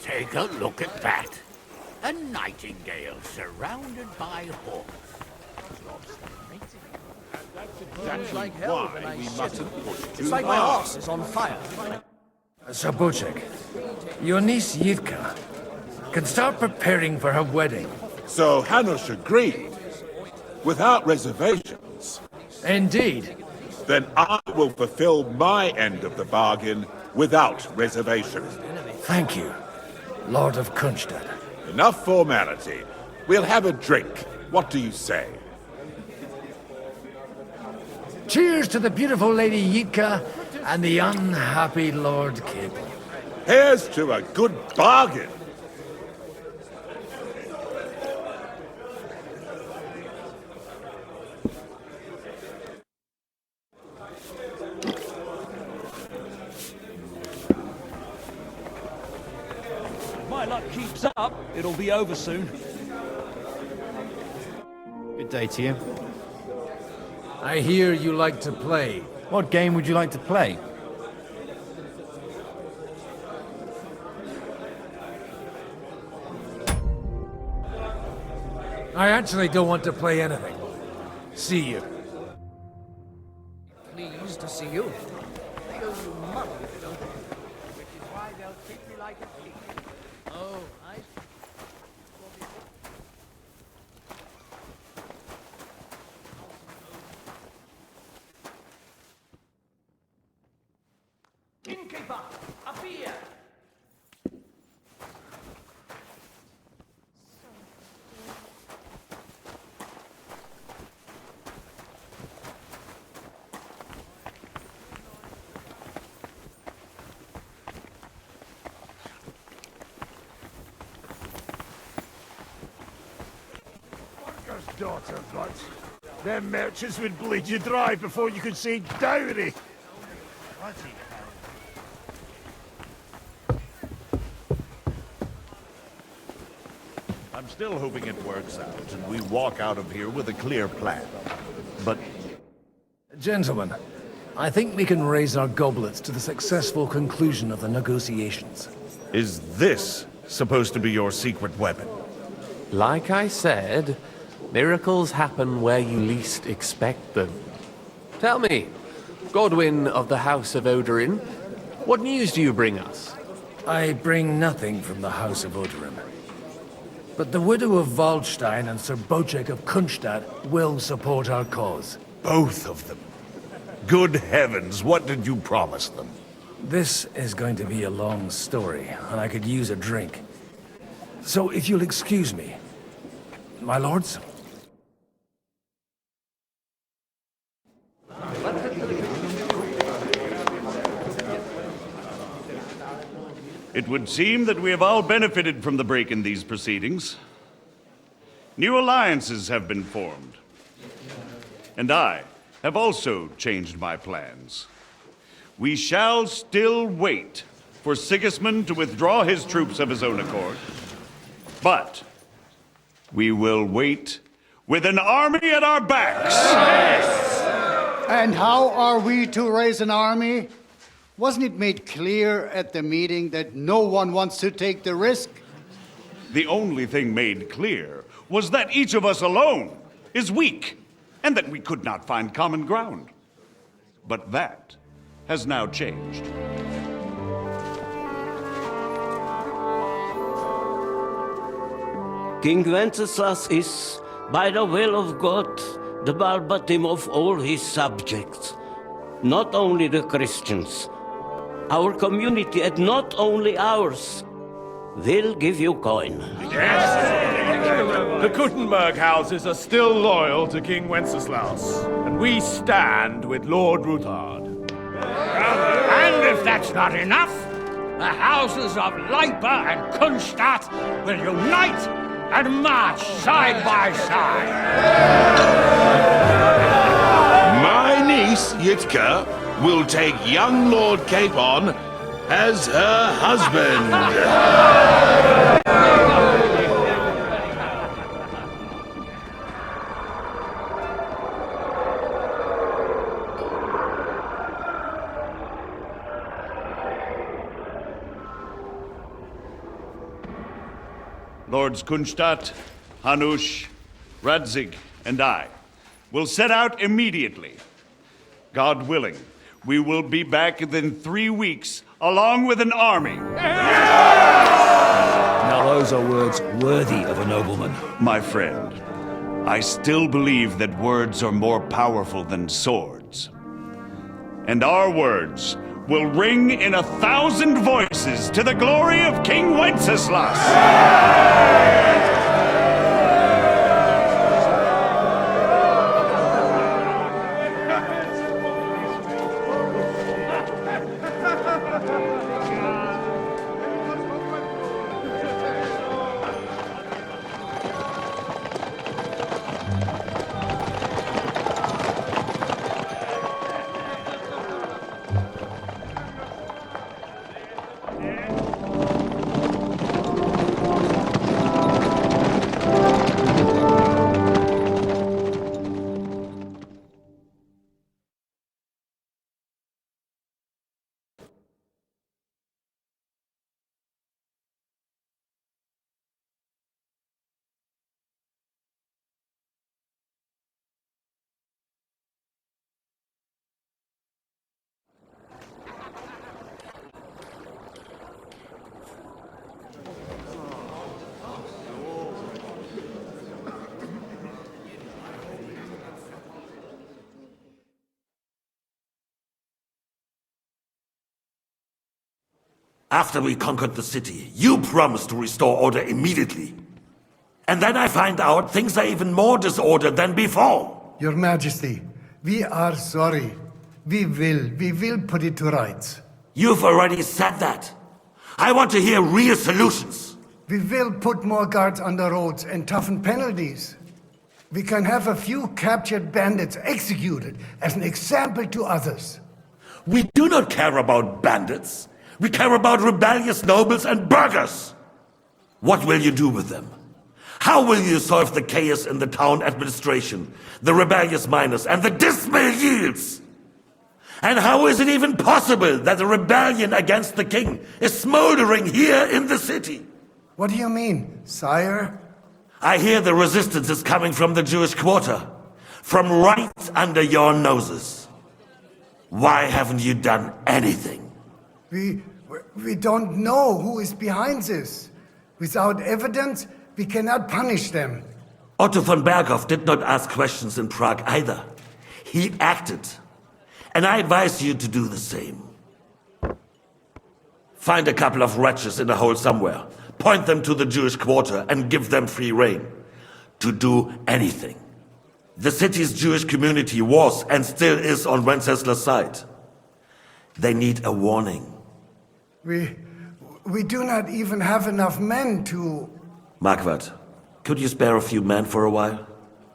Take a look at that. A nightingale surrounded by hawks. That's like exactly hell when why I we shit. mustn't push It's too like my hard. arse is on fire. Sir Bocek, your niece Yivka can start preparing for her wedding. So Hanush agreed, without reservations. Indeed. Then I will fulfill my end of the bargain without reservation. Thank you, Lord of Kunstad. Enough formality. We'll have a drink. What do you say? Cheers to the beautiful Lady Yitka and the unhappy Lord Kib. Here's to a good bargain. If my luck keeps up, it'll be over soon. Good day to you. I hear you like to play. What game would you like to play? I actually don't want to play anything. See you. Pleased to see you. They owe you money, don't they? Which is why they'll treat me like a king. Oh, I see. Innkeeper, a beer! Daughter, but them merchants would bleed you dry before you could say dowry. I'm still hoping it works out and we walk out of here with a clear plan. But Gentlemen, I think we can raise our goblets to the successful conclusion of the negotiations. is this supposed to be your secret weapon? Like I said, miracles happen where you least expect them. Tell me, Godwin of the House of Odorin, what news do you bring us? I bring nothing from the House of Odorin. But the widow of Waldstein and Sir Bocek of Kunstad will support our cause. Both of them. Good heavens, what did you promise them? This is going to be a long story, and I could use a drink. So if you'll excuse me, my lords? It would seem that we have all benefited from the break in these proceedings. New alliances have been formed. And I have also changed my plans. We shall still wait for Sigismund to withdraw his troops of his own accord. But we will wait with an army at our backs. And how are we to raise an army? Wasn't it made clear at the meeting that no one wants to take the risk? The only thing made clear was that each of us alone is weak, and that we could not find common ground. But that has now changed. King Wenceslas is, by the will of God, the Balbatim of all his subjects. Not only the Christians, our community, and not only ours, will give you coin. The Kuttenberg houses are still loyal to King Wenceslas, and we stand with Lord Ruthard. And if that's not enough, the houses of Leipa and Kunstadt will unite and march side by side. My niece, Yitka, will take young Lord Capon as her husband. Lords Kunstadt, Hanush, Radzig, and I will set out immediately. God willing, we will be back within 3 weeks, along with an army. Now those are words worthy of a nobleman. My friend, I still believe that words are more powerful than swords. And our words will ring in 1,000 voices to the glory of King Wenceslas! After we conquered the city, you promised to restore order immediately. And then I find out things are even more disordered than before. Your Majesty, we are sorry. We will put it to rights. You've already said that. I want to hear real solutions. We will put more guards on the roads and toughen penalties. We can have a few captured bandits executed as an example to others. We do not care about bandits. We care about rebellious nobles and burghers. What will you do with them? How will you solve the chaos in the town administration, the rebellious miners, and the dismal yields? And how is it even possible that a rebellion against the king is smoldering here in the city? What do you mean, sire? I hear the resistance is coming from the Jewish quarter, from right under your noses. Why haven't you done anything? We don't know who is behind this. Without evidence, we cannot punish them. Otto von Berghoff did not ask questions in Prague either. He acted. And I advise you to do the same. Find a couple of wretches in a hole somewhere, point them to the Jewish quarter, and give them free rein to do anything. The city's Jewish community was and still is on Wenceslas' side. They need a warning. We do not even have enough men to... Marquardt, could you spare a few men for a while?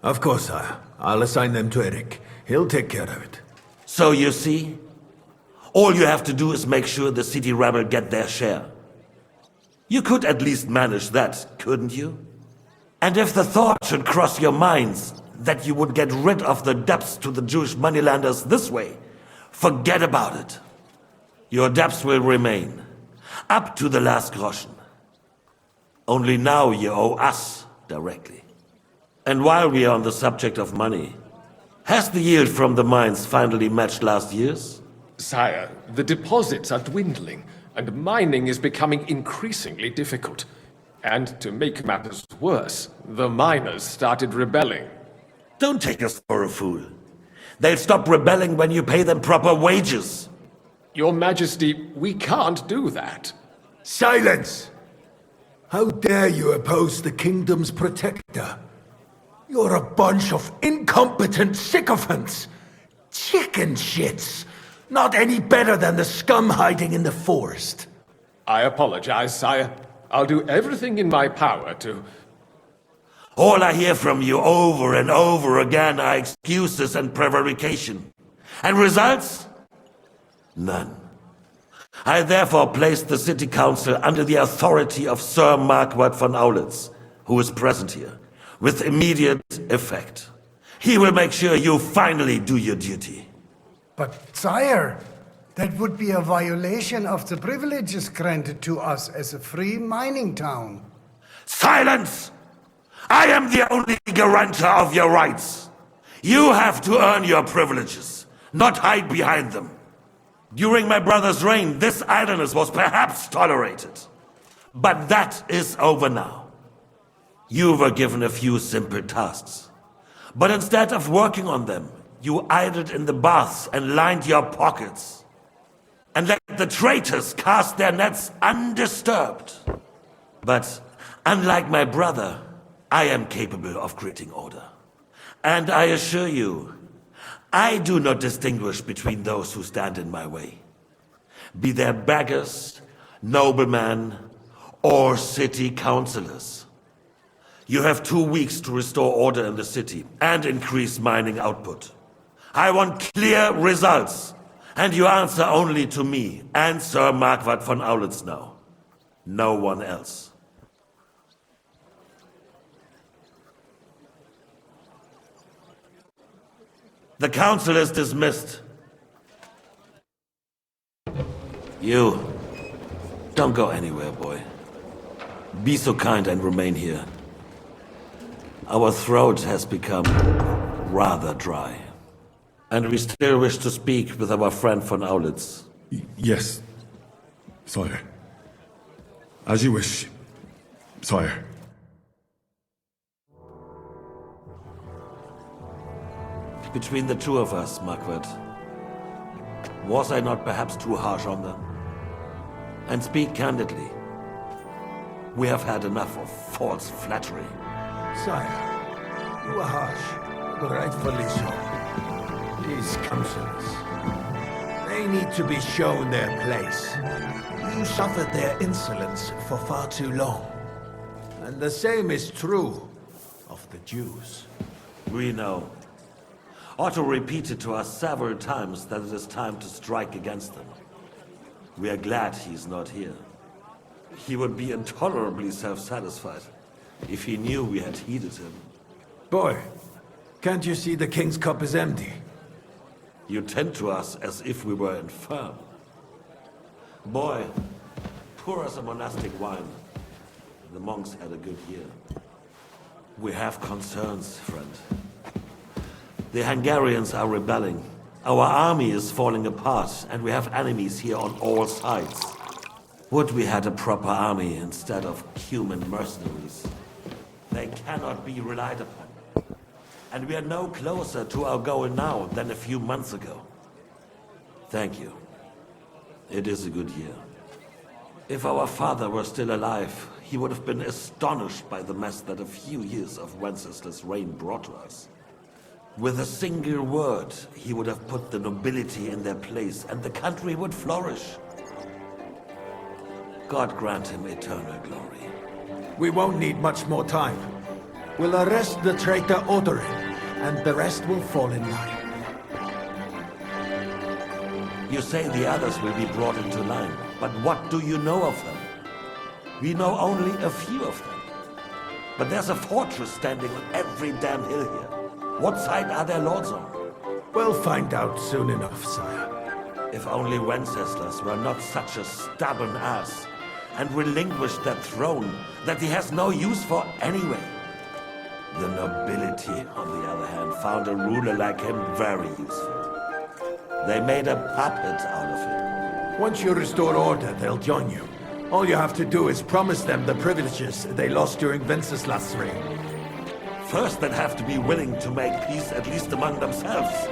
Of course, sire. I'll assign them to Eric. He'll take care of it. So you see, all you have to do is make sure the city rebel get their share. You could at least manage that, couldn't you? And if the thought should cross your minds that you would get rid of the debts to the Jewish moneylanders this way, forget about it. Your debts will remain, up to the last groschen. Only now you owe us directly. And while we are on the subject of money, has the yield from the mines finally matched last year's? Sire, the deposits are dwindling, and mining is becoming increasingly difficult. And to make matters worse, the miners started rebelling. Don't take us for a fool. They'll stop rebelling when you pay them proper wages. Your Majesty, we can't do that. Silence! How dare you oppose the kingdom's protector? You're a bunch of incompetent sycophants! Chicken shits! Not any better than the scum hiding in the forest. I apologize, sire. I'll do everything in my power to... All I hear from you over and over again are excuses and prevarication. And results? None. I therefore place the city council under the authority of Sir Marquardt von Aulitz, who is present here, with immediate effect. He will make sure you finally do your duty. But, sire, that would be a violation of the privileges granted to us as a free mining town. Silence! I am the only guarantor of your rights. You have to earn your privileges, not hide behind them. During my brother's reign, this idleness was perhaps tolerated. But that is over now. You were given a few simple tasks. But instead of working on them, you idled in the baths and lined your pockets. And let the traitors cast their nets undisturbed. But unlike my brother, I am capable of creating order. And I assure you, I do not distinguish between those who stand in my way. Be they beggars, noblemen, or city councillors. You have 2 weeks to restore order in the city and increase mining output. I want clear results, and you answer only to me and Sir Marquardt von Aulitz now. No one else. The council is dismissed. You, don't go anywhere, boy. Be so kind and remain here. Our throat has become rather dry. And we still wish to speak with our friend von Aulitz. Yes, sire. As you wish, sire. Between the two of us, Marquardt, was I not perhaps too harsh on them? And speak candidly, we have had enough of false flattery. Sire, you are harsh, but rightfully so. These councillors, they need to be shown their place. You suffered their insolence for far too long. And the same is true of the Jews. We know. Otto repeated to us several times that it is time to strike against them. We are glad he's not here. He would be intolerably self-satisfied if he knew we had heeded him. Boy, can't you see the king's cup is empty? You tend to us as if we were infirm. Boy, pour us a monastic wine. The monks had a good year. We have concerns, friend. The Hungarians are rebelling. Our army is falling apart, and we have enemies here on all sides. Would we had a proper army instead of human mercenaries? They cannot be relied upon. And we are no closer to our goal now than a few months ago. Thank you. It is a good year. If our father were still alive, he would have been astonished by the mess that a few years of Wenceslas' reign brought to us. With a single word, he would have put the nobility in their place, and the country would flourish. God grant him eternal glory. We won't need much more time. We'll arrest the traitor Odorin, and the rest will fall in line. You say the others will be brought into line, but what do you know of them? We know only a few of them. But there's a fortress standing on every damn hill here. What side are their lords on? We'll find out soon enough, sire. If only Wenceslas were not such a stubborn ass, and relinquished that throne that he has no use for anyway. The nobility, on the other hand, found a ruler like him very useful. They made a puppet out of him. Once you restore order, they'll join you. All you have to do is promise them the privileges they lost during Wenceslas' reign. First, they'd have to be willing to make peace at least among themselves.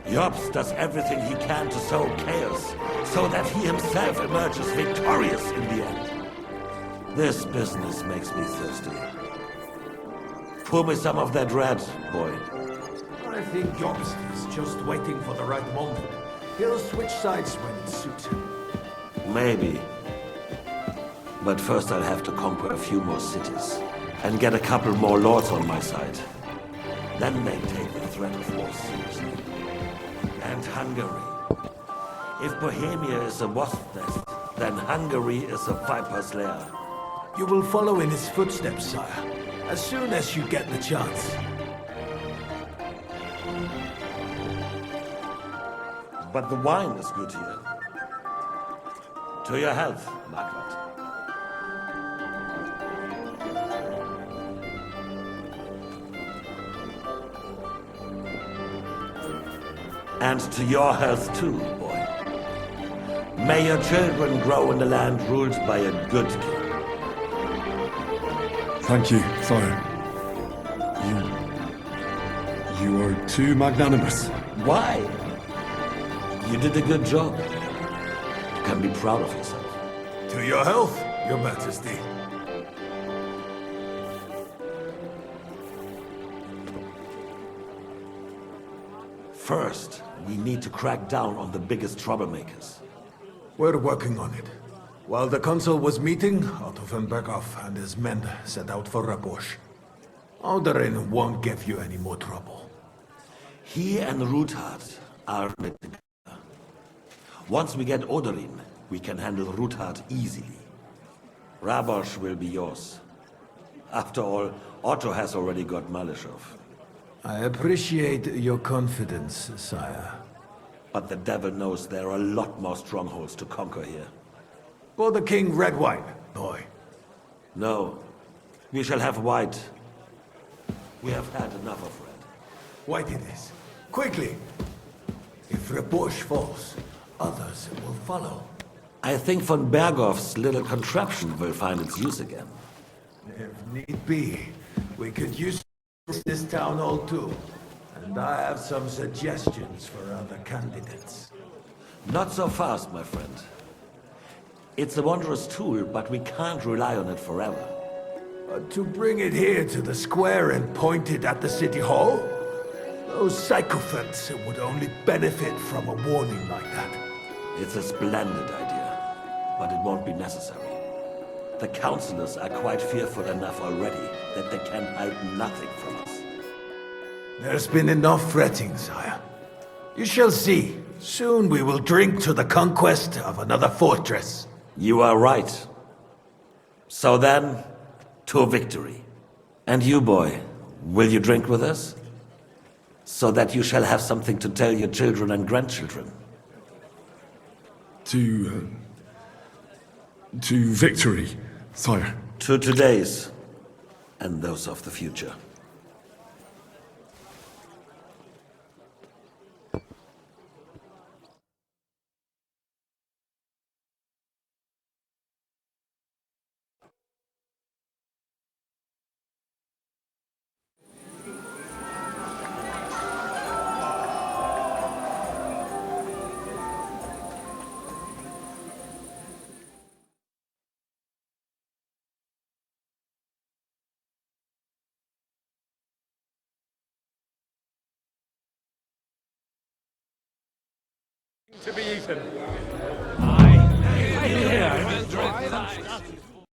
Jobs does everything he can to sow chaos, so that he himself emerges victorious in the end. This business makes me thirsty. Pour me some of that red, boy. I think Jobst is just waiting for the right moment. He'll switch sides when it suits him. Maybe. But first I'll have to conquer a few more cities, and get a couple more lords on my side. Then they take the threat of war seriously. And Hungary. If Bohemia is a wasp nest, then Hungary is a viper's lair. You will follow in his footsteps, sire, as soon as you get the chance. But the wine is good here. To your health, Margaret. And to your health too, boy. May your children grow in a land ruled by a good king. Thank you, sire. You are too magnanimous. Why? You did a good job. You can be proud of yourself. To your health, your majesty. First, we need to crack down on the biggest troublemakers. We're working on it. While the council was meeting, Otto von Berghoff and his men set out for Rabosch. Odorin won't give you any more trouble. He and Ruthard are in it together. Once we get Odorin, we can handle Ruthard easily. Rabosch will be yours. After all, Otto has already got Malishov. I appreciate your confidence, sire. But the devil knows there are a lot more strongholds to conquer here. For the king, red wine, boy. No. We shall have white. We have had enough of red. White it is. Quickly! If Rabosch falls, others will follow. I think von Berghoff's little contraption will find its use again. If need be, we could use this town hall too. And I have some suggestions for other candidates. Not so fast, my friend. It's a wondrous tool, but we can't rely on it forever. But to bring it here to the square and point it at the city hall? Those sycophants would only benefit from a warning like that. It's a splendid idea, but it won't be necessary. The councillors are quite fearful enough already that they can hide nothing from us. There's been enough fretting, sire. You shall see. Soon we will drink to the conquest of another fortress. You are right. So then, to victory. And you, boy, will you drink with us? So that you shall have something to tell your children and grandchildren. To victory, sire. To today's, and those of the future. To be eaten. here.